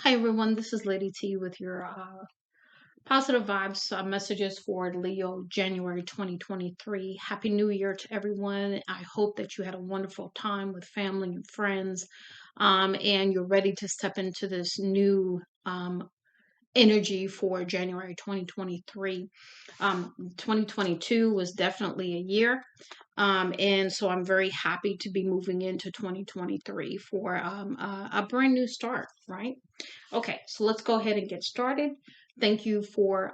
Hi everyone, this is Lady T with your positive vibes messages for Leo January 2023. Happy New Year to everyone. I hope that you had a wonderful time with family and friends, and you're ready to step into this new energy for January 2023. 2022 was definitely a year. And so I'm very happy to be moving into 2023 for a brand new start, right? Okay, so let's go ahead and get started. Thank you for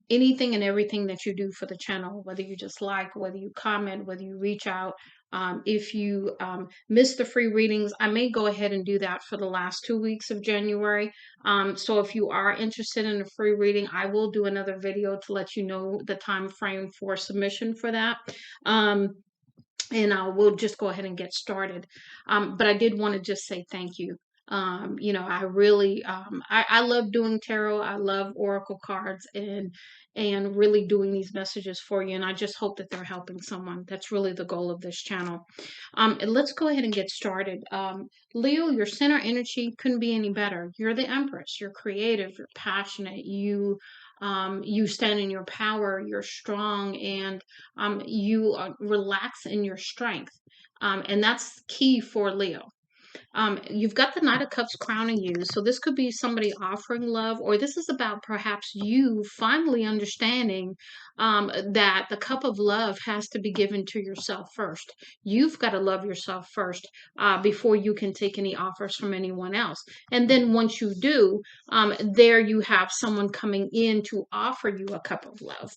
anything and everything that you do for the channel, whether you just like, whether you comment, whether you reach out. If you miss the free readings, I may go ahead and do that for the last 2 weeks of January. So if you are interested in a free reading, I will do another video to let you know the time frame for submission for that. And we'll just go ahead and get started. But I did want to just say thank you. I really, I love doing tarot. I love oracle cards and really doing these messages for you. And I just hope that they're helping someone. That's really the goal of this channel. And let's go ahead and get started. Leo, your center energy couldn't be any better. You're the Empress. You're creative. You're passionate. You stand in your power. You're strong, and you relax in your strength. And that's key for Leo. You've got the Knight of Cups crowning you. So this could be somebody offering love, or this is about perhaps you finally understanding that the cup of love has to be given to yourself first. You've got to love yourself first before you can take any offers from anyone else. And then once you do, there you have someone coming in to offer you a cup of love.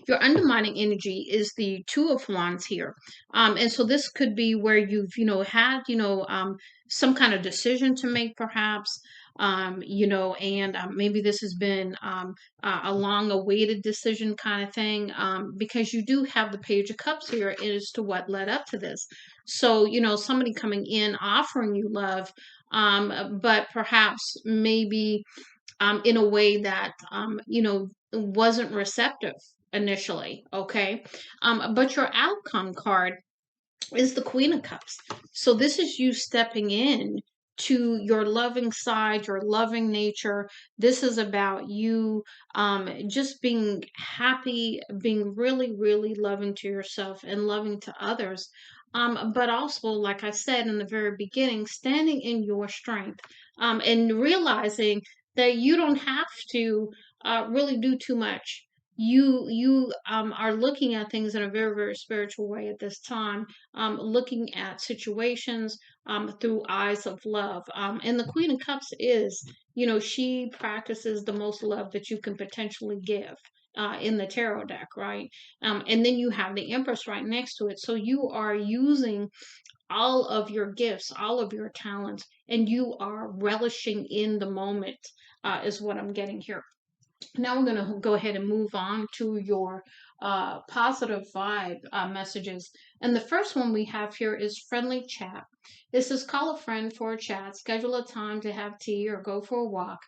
Your undermining energy is the Two of Wands here. And so this could be where you've, had, some kind of decision to make perhaps, and maybe this has been a long awaited decision kind of thing, because you do have the Page of Cups here as to what led up to this. So, somebody coming in offering you love, but perhaps maybe in a way that wasn't receptive initially. Okay, but your outcome card is the Queen of Cups. So this is you stepping in to your loving side, your loving nature. This is about you just being happy, being really, really loving to yourself and loving to others. But also, like I said in the very beginning, standing in your strength, and realizing that you don't have to really do too much. You are looking at things in a very, very spiritual way at this time, looking at situations through eyes of love. And the Queen of Cups is, she practices the most love that you can potentially give. In the tarot deck, right? And then you have the Empress right next to it. So you are using all of your gifts, all of your talents, and you are relishing in the moment, is what I'm getting here. Now we're going to go ahead and move on to your positive vibe messages. And the first one we have here is friendly chat. This is call a friend for a chat, schedule a time to have tea or go for a walk.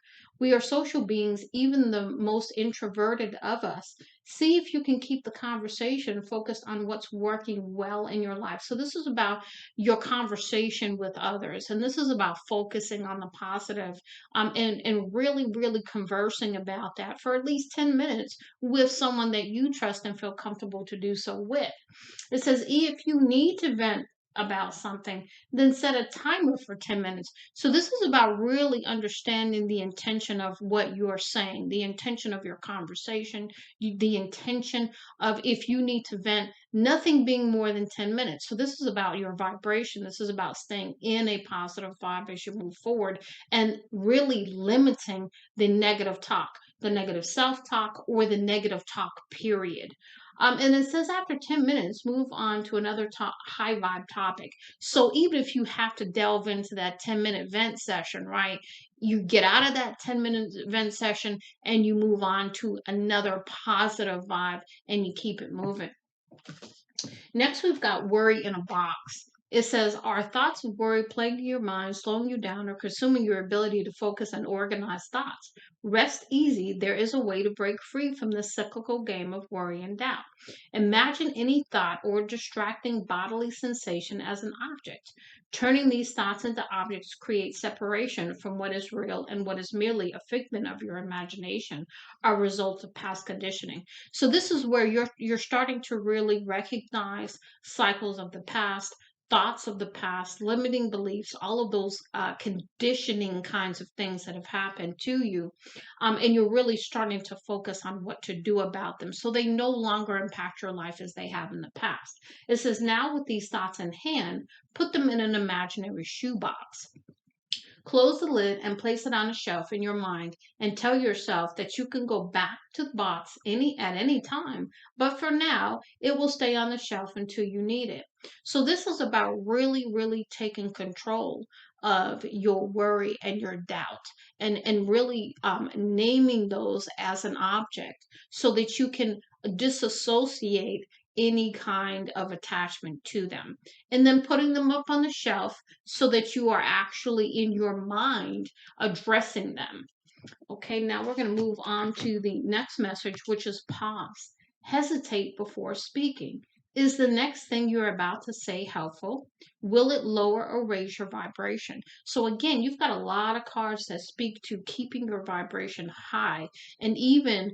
We are social beings, even the most introverted of us. See if you can keep the conversation focused on what's working well in your life. So this is about your conversation with others, and this is about focusing on the positive, and really, really conversing about that for at least 10 minutes with someone that you trust and feel comfortable to do so with. It says, if you need to vent about something, then set a timer for 10 minutes. So this is about really understanding the intention of what you're saying, the intention of your conversation, the intention of if you need to vent, nothing being more than 10 minutes. So this is about your vibration. This is about staying in a positive vibe as you move forward and really limiting the negative talk, the negative self-talk, or the negative talk, period. And it says after 10 minutes, move on to another high vibe topic. So even if you have to delve into that 10-minute vent session, right? You get out of that 10-minute vent session and you move on to another positive vibe and you keep it moving. Next, we've got worry in a box. It says, are thoughts of worry plaguing your mind, slowing you down, or consuming your ability to focus on organized thoughts? Rest easy. There is a way to break free from this cyclical game of worry and doubt. Imagine any thought or distracting bodily sensation as an object. Turning these thoughts into objects creates separation from what is real and what is merely a figment of your imagination, a result of past conditioning. So this is where you're starting to really recognize cycles of the past, thoughts of the past, limiting beliefs, all of those conditioning kinds of things that have happened to you, and you're really starting to focus on what to do about them, so they no longer impact your life as they have in the past. It says now with these thoughts in hand, put them in an imaginary shoebox. Close the lid and place it on a shelf in your mind and tell yourself that you can go back to the box at any time, but for now, it will stay on the shelf until you need it. So this is about really, really taking control of your worry and your doubt, and really naming those as an object so that you can disassociate any kind of attachment to them, and then putting them up on the shelf so that you are actually in your mind addressing them. Okay, now we're going to move on to the next message, which is pause. Hesitate before speaking. Is the next thing you're about to say helpful? Will it lower or raise your vibration? So, again, you've got a lot of cards that speak to keeping your vibration high, and even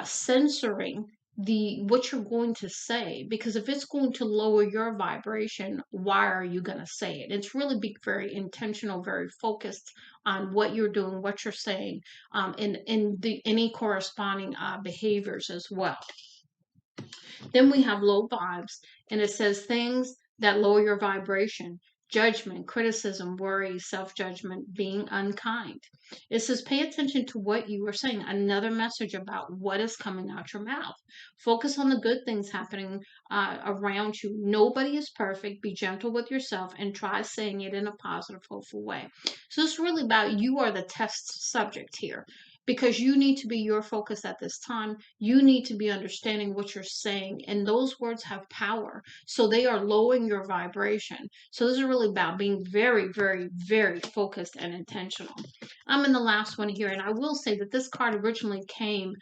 censoring the what you're going to say, because if it's going to lower your vibration, why are you going to say it? It's really be very intentional, very focused on what you're doing, what you're saying, and any corresponding behaviors as well. Then we have low vibes, and it says things that lower your vibration: judgment, criticism, worry, self judgment, being unkind. It says pay attention to what you are saying. Another message about what is coming out your mouth. Focus on the good things happening around you. Nobody is perfect. Be gentle with yourself and try saying it in a positive, hopeful way. So it's really about you are the test subject here, because you need to be your focus at this time. You need to be understanding what you're saying, and those words have power. So they are lowering your vibration. So this is really about being very, very, very focused and intentional. I'm in the last one here, and I will say that this card originally came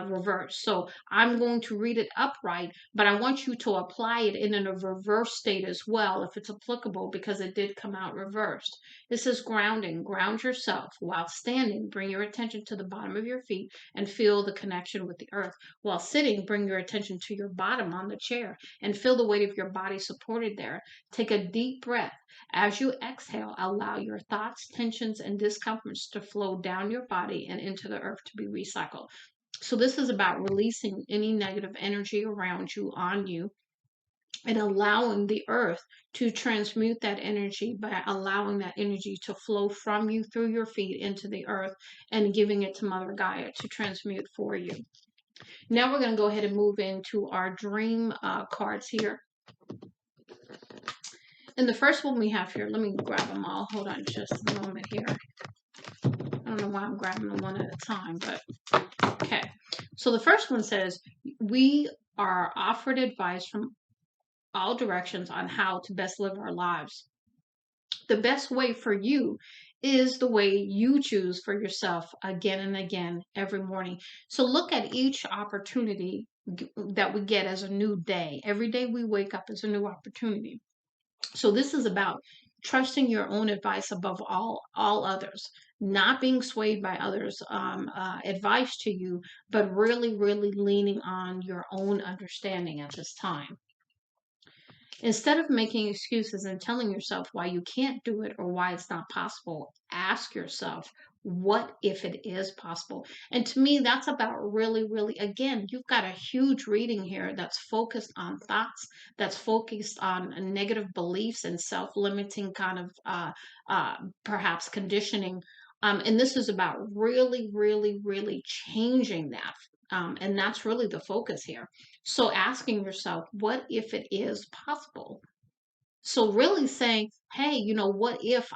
reversed. So I'm going to read it upright, but I want you to apply it in a reverse state as well, if it's applicable, because it did come out reversed. This is grounding. Ground yourself while standing. Bring your attention to the bottom of your feet and feel the connection with the earth. While sitting, bring your attention to your bottom on the chair and feel the weight of your body supported there. Take a deep breath. As you exhale, allow your thoughts, tensions, and discomforts to flow down your body and into the earth to be recycled. So this is about releasing any negative energy around you, on you, and allowing the earth to transmute that energy by allowing that energy to flow from you through your feet into the earth and giving it to Mother Gaia to transmute for you. Now we're going to go ahead and move into our dream cards here. And the first one we have here, let me grab them all. Hold on just a moment here. I don't know why I'm grabbing them one at a time, but okay. So the first one says, we are offered advice from all directions on how to best live our lives. The best way for you is the way you choose for yourself again and again every morning. So look at each opportunity that we get as a new day. Every day we wake up is a new opportunity. So this is about trusting your own advice above all others, not being swayed by others' advice to you, but really, really leaning on your own understanding at this time. Instead of making excuses and telling yourself why you can't do it or why it's not possible, ask yourself, what if it is possible? And to me, that's about really, really, again, you've got a huge reading here that's focused on thoughts, that's focused on negative beliefs and self limiting kind of perhaps conditioning. And this is about really, really, really changing that. And that's really the focus here. So asking yourself, what if it is possible? So really saying, hey, what if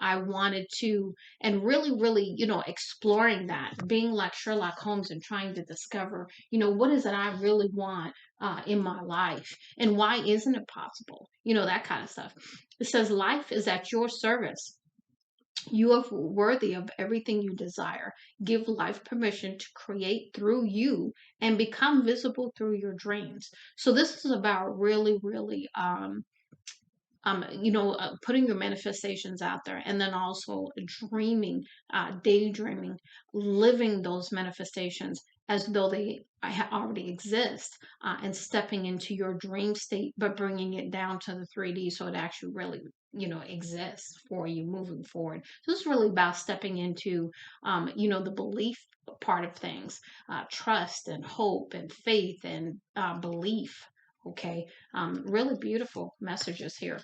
I wanted to, and really, really, exploring that, being like Sherlock Holmes and trying to discover, what is it I really want in my life, and why isn't it possible? That kind of stuff. It says life is at your service. You are worthy of everything you desire. Give life permission to create through you and become visible through your dreams. So this is about really, really putting your manifestations out there, and then also dreaming, daydreaming, living those manifestations as though they already exist, and stepping into your dream state, but bringing it down to the 3D so it actually really, exists for you moving forward. So it's really about stepping into, the belief part of things, trust and hope and faith and belief. Okay, really beautiful messages here.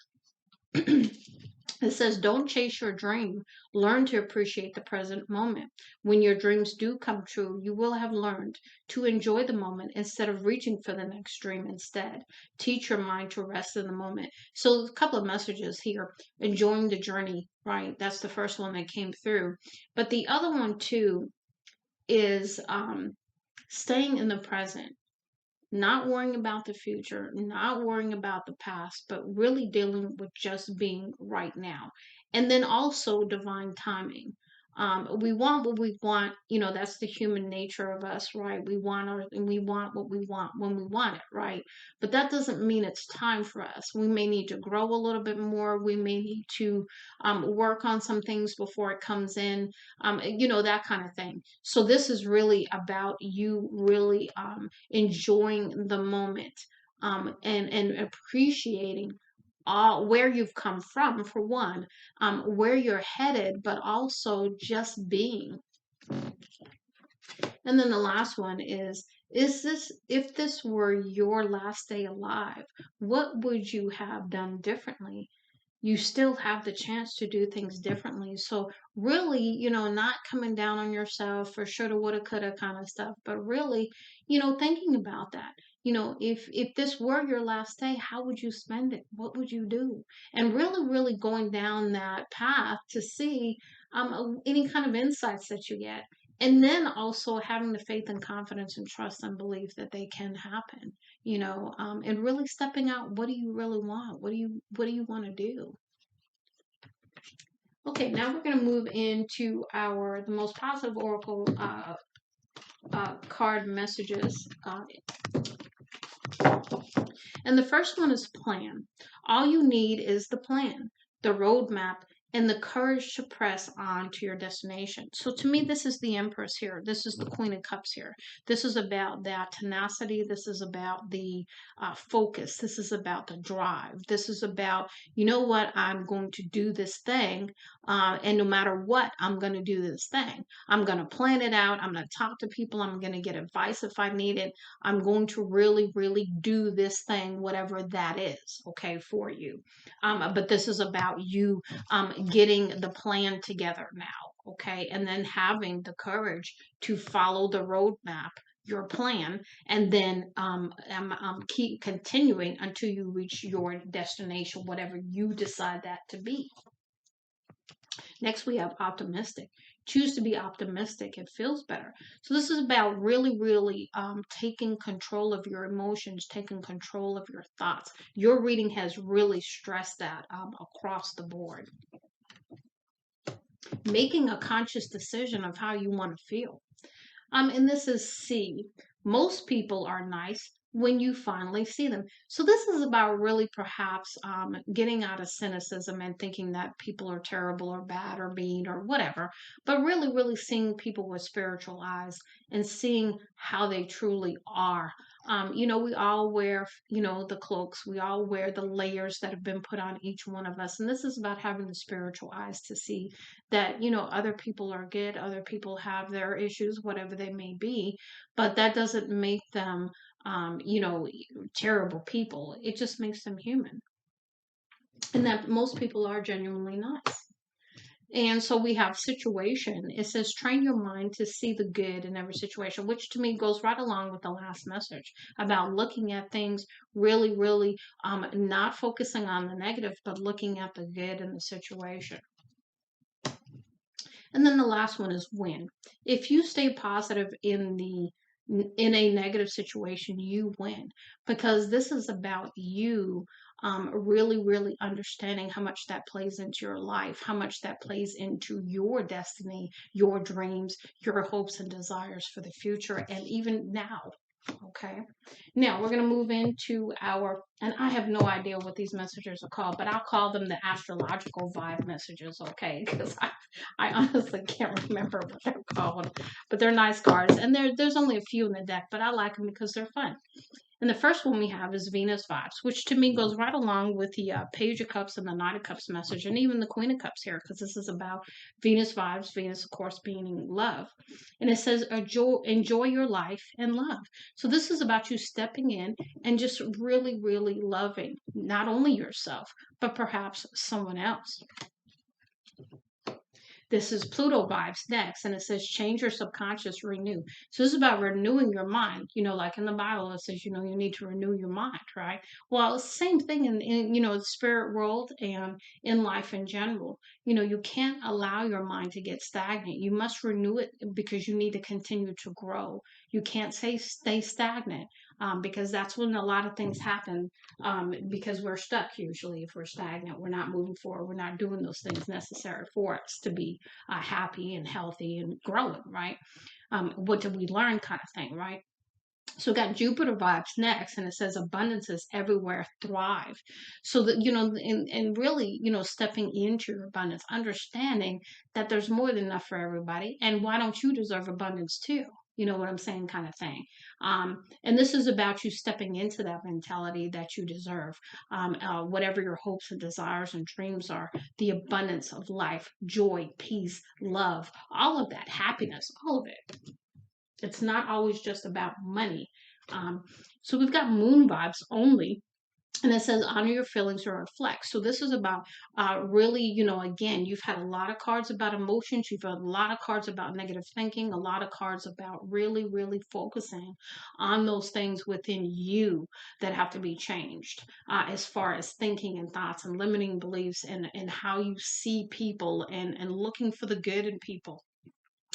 It says, don't chase your dream. Learn to appreciate the present moment. When your dreams do come true, you will have learned to enjoy the moment instead of reaching for the next dream instead. Teach your mind to rest in the moment. So, a couple of messages here. Enjoying the journey, right? That's the first one that came through. But the other one, too, is staying in the present, not worrying about the future, not worrying about the past, but really dealing with just being right now. And then also divine timing. We want what we want, that's the human nature of us, right? We want what we want when we want it, right? But that doesn't mean it's time for us. We may need to grow a little bit more. We may need to work on some things before it comes in, that kind of thing. So this is really about you really enjoying the moment, and appreciating all where you've come from, for one, where you're headed, but also just being. And then the last one is this, if this were your last day alive, what would you have done differently? You still have the chance to do things differently. So really, not coming down on yourself for shoulda, woulda, coulda kind of stuff, but really, thinking about that. If this were your last day, how would you spend it? What would you do? And really, really going down that path to see any kind of insights that you get. And then also having the faith and confidence and trust and belief that they can happen, and really stepping out. What do you really want? What do you want to do? Okay, now we're going to move into the most positive oracle card messages. And the first one is plan. All you need is the plan, the roadmap, and the courage to press on to your destination. So to me, this is the Empress here. This is the Queen of Cups here. This is about that tenacity. This is about the focus. This is about the drive. This is about, what, I'm going to do this thing. And no matter what, I'm going to do this thing. I'm going to plan it out. I'm going to talk to people. I'm going to get advice if I need it. I'm going to really, really do this thing, whatever that is, okay, for you. But this is about you getting the plan together now, okay, and then having the courage to follow the roadmap, your plan, and then keep continuing until you reach your destination, whatever you decide that to be. Next, we have optimistic. Choose to be optimistic. It feels better. So this is about really, really taking control of your emotions, taking control of your thoughts. Your reading has really stressed that across the board. Making a conscious decision of how you want to feel. And this is C. Most people are nice when you finally see them. So this is about really perhaps getting out of cynicism and thinking that people are terrible or bad or mean or whatever, but really, really seeing people with spiritual eyes and seeing how they truly are. We all wear, the cloaks. We all wear the layers that have been put on each one of us. And this is about having the spiritual eyes to see that, other people are good, other people have their issues, whatever they may be, but that doesn't make them, terrible people. It just makes them human. And that most people are genuinely nice. And so we have situation. It says train your mind to see the good in every situation, which to me goes right along with the last message about looking at things really, really not focusing on the negative, but looking at the good in the situation. And then the last one is win. If you stay positive in a negative situation, you win, because this is about you really, really understanding how much that plays into your life, how much that plays into your destiny, your dreams, your hopes and desires for the future, and even now. Okay. Now we're going to move into our, and I have no idea what these messages are called, but I'll call them the astrological vibe messages, okay? Because I honestly can't remember what they're called, but they're nice cards. And there's only a few in the deck, but I like them because they're fun. And the first one we have is Venus vibes, which to me goes right along with the Page of Cups and the Knight of Cups message, and even the Queen of Cups here, because this is about Venus vibes. Venus, of course, being love. And it says, enjoy your life and love. So this is about you stepping in and just really, really loving not only yourself, but perhaps someone else. This is Pluto vibes next, and it says change your subconscious, renew. So this is about renewing your mind. Like in the Bible, it says, you need to renew your mind, right? Well, it's the same thing in the spirit world and in life in general. You can't allow your mind to get stagnant. You must renew it because you need to continue to grow. You can't stay stagnant because that's when a lot of things happen because we're stuck usually if we're stagnant. We're not moving forward. We're not doing those things necessary for us to be happy and healthy and growing, right? What did we learn kind of thing, right? So we got Jupiter vibes next, and it says abundance is everywhere, thrive. So that, and really, stepping into your abundance, understanding that there's more than enough for everybody. And why don't you deserve abundance too? You know what I'm saying, kind of thing. And this is about you stepping into that mentality that you deserve, whatever your hopes and desires and dreams are, the abundance of life, joy, peace, love, all of that, happiness, all of it. It's not always just about money. So we've got moon vibes only. And it says honor your feelings or reflect. So this is about really, again, you've had a lot of cards about emotions. You've had a lot of cards about negative thinking, a lot of cards about really, really focusing on those things within you that have to be changed as far as thinking and thoughts and limiting beliefs and how you see people and looking for the good in people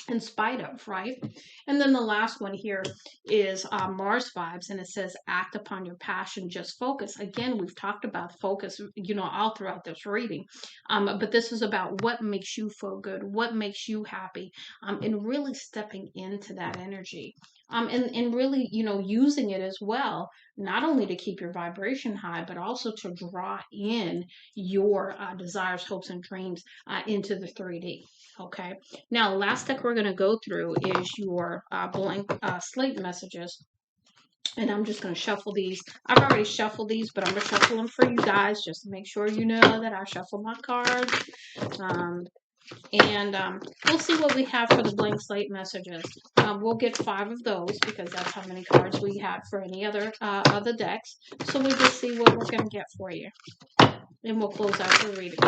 in spite of, right? And then the last one here is Mars vibes, and it says act upon your passion, just focus. Again, we've talked about focus, all throughout this reading, but this is about what makes you feel good, what makes you happy, and really stepping into that energy. And really, using it as well, not only to keep your vibration high, but also to draw in your desires, hopes, and dreams into the 3D. Okay. Now, last deck we're going to go through is your blank slate messages. And I'm just going to shuffle these. I've already shuffled these, but I'm going to shuffle them for you guys just to make sure you know that I shuffle my cards. And we'll see what we have for the blank slate messages. We'll get 5 of those because that's how many cards we had for any other decks. So we'll just see what we're going to get for you. And we'll close out the reading.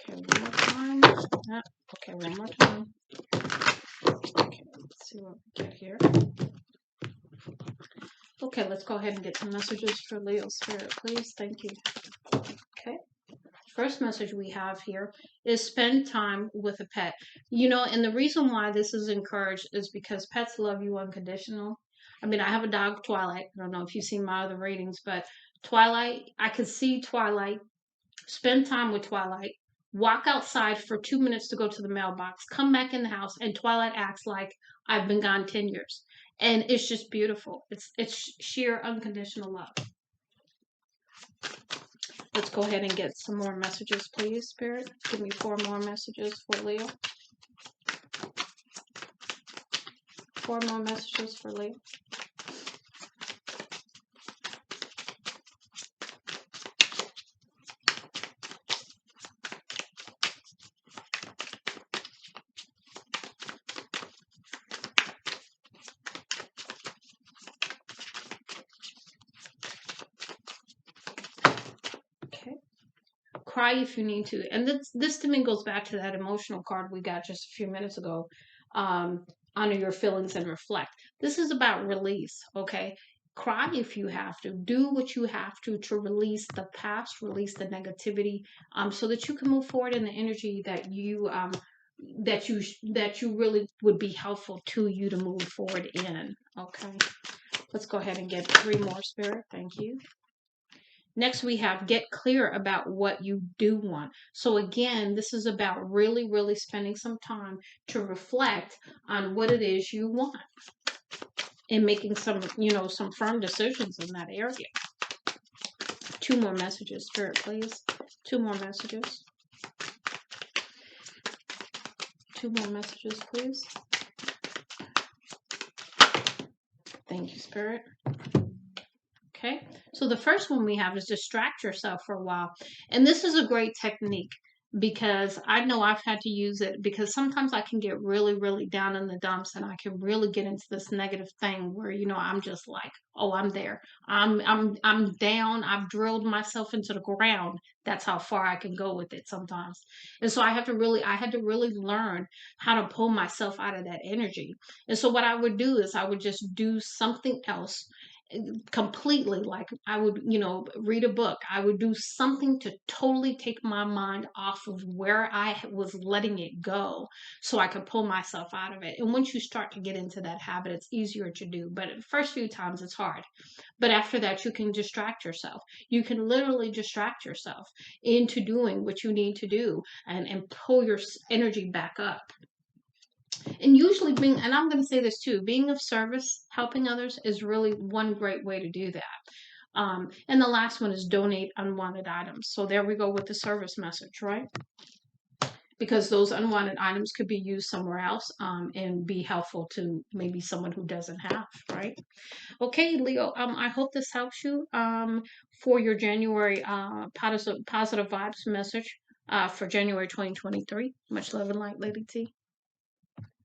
One more time. Okay, one more time. Okay, let's see what we get here. Okay, let's go ahead and get some messages for Leo Spirit, please. Thank you. Okay. First message we have here is spend time with a pet. And the reason why this is encouraged is because pets love you unconditional. I mean, I have a dog, Twilight. I don't know if you've seen my other readings, but Twilight, I could see Twilight, spend time with Twilight, walk outside for 2 minutes to go to the mailbox, come back in the house, and Twilight acts like I've been gone 10 years. And it's just beautiful. It's sheer unconditional love. Let's go ahead and get some more messages, please, Spirit. Give me 4 more messages for Leo. 4 more messages for Leo. Cry if you need to. And this to me goes back to that emotional card we got just a few minutes ago. Honor your feelings and reflect. This is about release, okay? Cry if you have to. Do what you have to release the past, release the negativity, so that you can move forward in the energy that you really would be helpful to you to move forward in. Okay. Let's go ahead and get 3 more, Spirit. Thank you. Next, we have get clear about what you do want. So again, this is about really, really spending some time to reflect on what it is you want and making some, some firm decisions in that area. Two more messages, Spirit, please. Two more messages. Two more messages, please. Thank you, Spirit. Okay, so the first one we have is distract yourself for a while. And this is a great technique because I know I've had to use it because sometimes I can get really, really down in the dumps and I can really get into this negative thing where, I'm just like, oh, I'm there. I'm down. I've drilled myself into the ground. That's how far I can go with it sometimes. And so I had to really learn how to pull myself out of that energy. And so what I would do is I would just do something else completely. Like I would, read a book. I would do something to totally take my mind off of where I was letting it go so I could pull myself out of it. And once you start to get into that habit, it's easier to do. But the first few times it's hard. But after that, you can distract yourself. You can literally distract yourself into doing what you need to do and pull your energy back up. And usually and I'm going to say this too, being of service, helping others is really one great way to do that. And the last one is donate unwanted items. So there we go with the service message, right? Because those unwanted items could be used somewhere else and be helpful to maybe someone who doesn't have, right? Okay, Leo, I hope this helps you for your January positive vibes message for January 2023. Much love and light, Lady T.